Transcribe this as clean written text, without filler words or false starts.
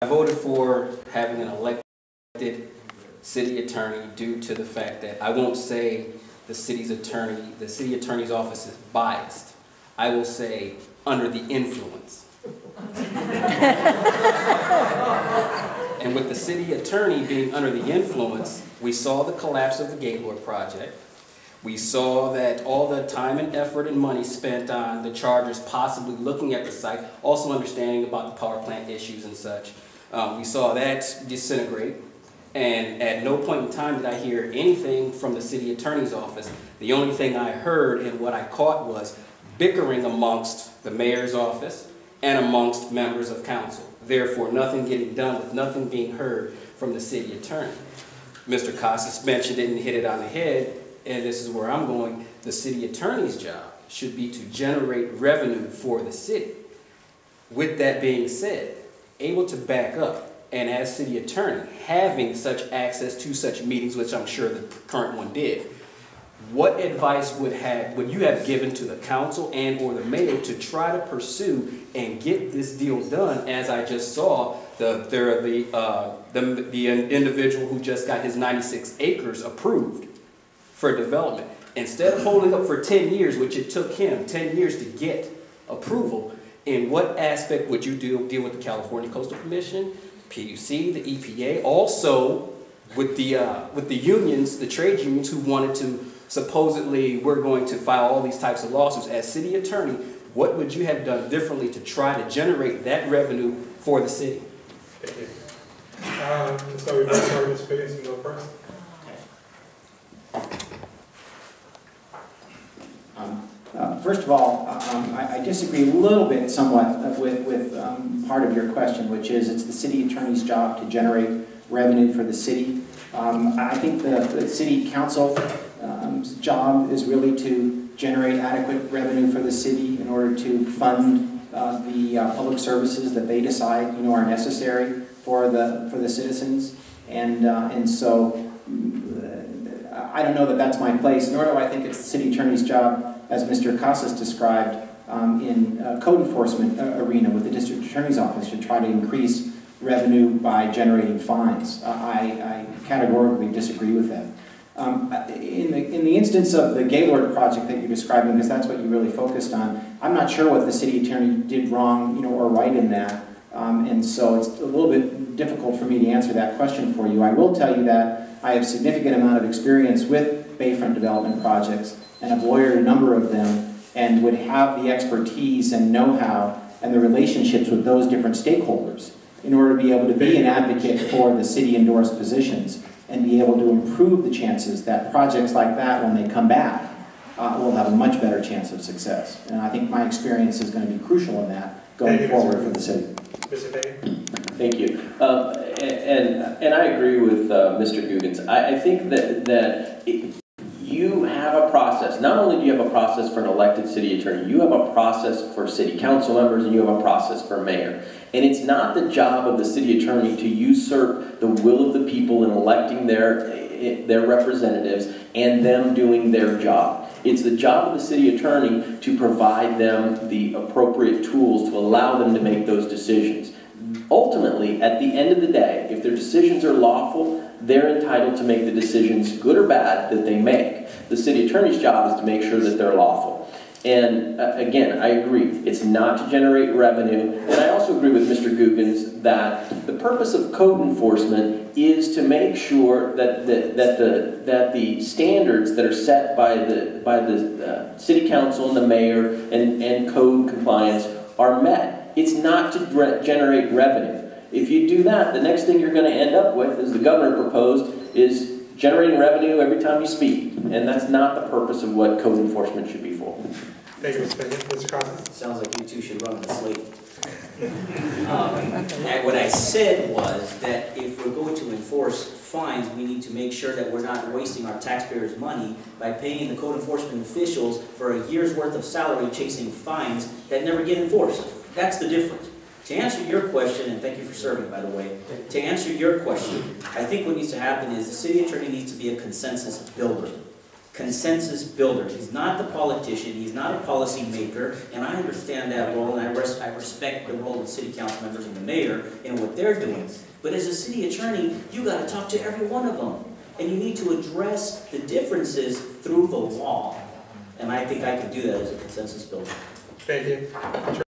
voted for having an elected city attorney due to the fact that I won't say the city attorney's office is biased. I will say under the influence. And with the city attorney being under the influence, we saw the collapse of the Gaylord project. We saw that all the time and effort and money spent on the Chargers possibly looking at the site, also understanding about the power plant issues and such. We saw that disintegrate. And at no point in time did I hear anything from the city attorney's office. The only thing I heard and what I caught was bickering amongst the mayor's office and amongst members of council. Therefore, nothing getting done with nothing being heard from the city attorney. Mr. Casas mentioned it and hit it on the head, and this is where I'm going. The city attorney's job should be to generate revenue for the city. With that being said, able to back up, and as city attorney, having such access to such meetings, which I'm sure the current one did, what advice would you have given to the council and or the mayor to try to pursue and get this deal done? As I just saw, the individual who just got his 96 acres approved for development. Instead of holding up for 10 years, which it took him 10 years to get approval, in what aspect would you deal with the California Coastal Commission, PUC, the EPA, also with the unions, the trade unions who wanted to supposedly we're going to file all these types of lawsuits. As city attorney, what would you have done differently to try to generate that revenue for the city? Thank you. So we've got Ms. Figgins to go first. First of all, I disagree a little bit somewhat with part of your question, which is it's the city attorney's job to generate revenue for the city. I think the city council's job is really to generate adequate revenue for the city in order to fund the public services that they decide are necessary for the citizens, and so I don't know that that's my place, nor do I think it's the city attorney's job, as Mr. Casas described, in code enforcement arena with the district attorney's office, to try to increase revenue by generating fines. I categorically disagree with that. In the instance of the Gaylord project that you're describing, because that's what you really focused on, I'm not sure what the city attorney did wrong, or right in that, and so it's a little bit difficult for me to answer that question for you. I will tell you that I have a significant amount of experience with Bayfront development projects, and have lawyered a number of them, and would have the expertise and know-how and the relationships with those different stakeholders in order to be able to be an advocate for the city-endorsed positions and be able to improve the chances that projects like that, when they come back, will have a much better chance of success. And I think my experience is going to be crucial in that going forward for the city. Thank you. And I agree with Mr. Guggens. I think that you have a process. Not only do you have a process for an elected city attorney, you have a process for city council members, and you have a process for mayor. And it's not the job of the city attorney to usurp the will of the people in electing their representatives and them doing their job. It's the job of the city attorney to provide them the appropriate tools to allow them to make those decisions. Ultimately, at the end of the day, if their decisions are lawful, they're entitled to make the decisions, good or bad, that they make. The city attorney's job is to make sure that they're lawful. And again, I agree, it's not to generate revenue. And I also agree with Mr. Guggens that the purpose of code enforcement is to make sure that the standards that are set by the city council and the mayor and code compliance are met. It's not to generate revenue. If you do that, the next thing you're going to end up with, as the governor proposed, is generating revenue every time you speak. And that's not the purpose of what code enforcement should be for. Thank you, Mr. Costa. Sounds like you two should run the slate. And what I said was that if we're going to enforce fines, we need to make sure that we're not wasting our taxpayers' money by paying the code enforcement officials for a year's worth of salary chasing fines that never get enforced. That's the difference. To answer your question, and thank you for serving, by the way, to answer your question, I think what needs to happen is the city attorney needs to be a consensus builder. consensus builder. He's not the politician, he's not a policy maker, and I understand that role, and I respect the role of city council members and the mayor in what they're doing. But as a city attorney, you got to talk to every one of them, and you need to address the differences through the law. And I think I can do that as a consensus builder. Thank you.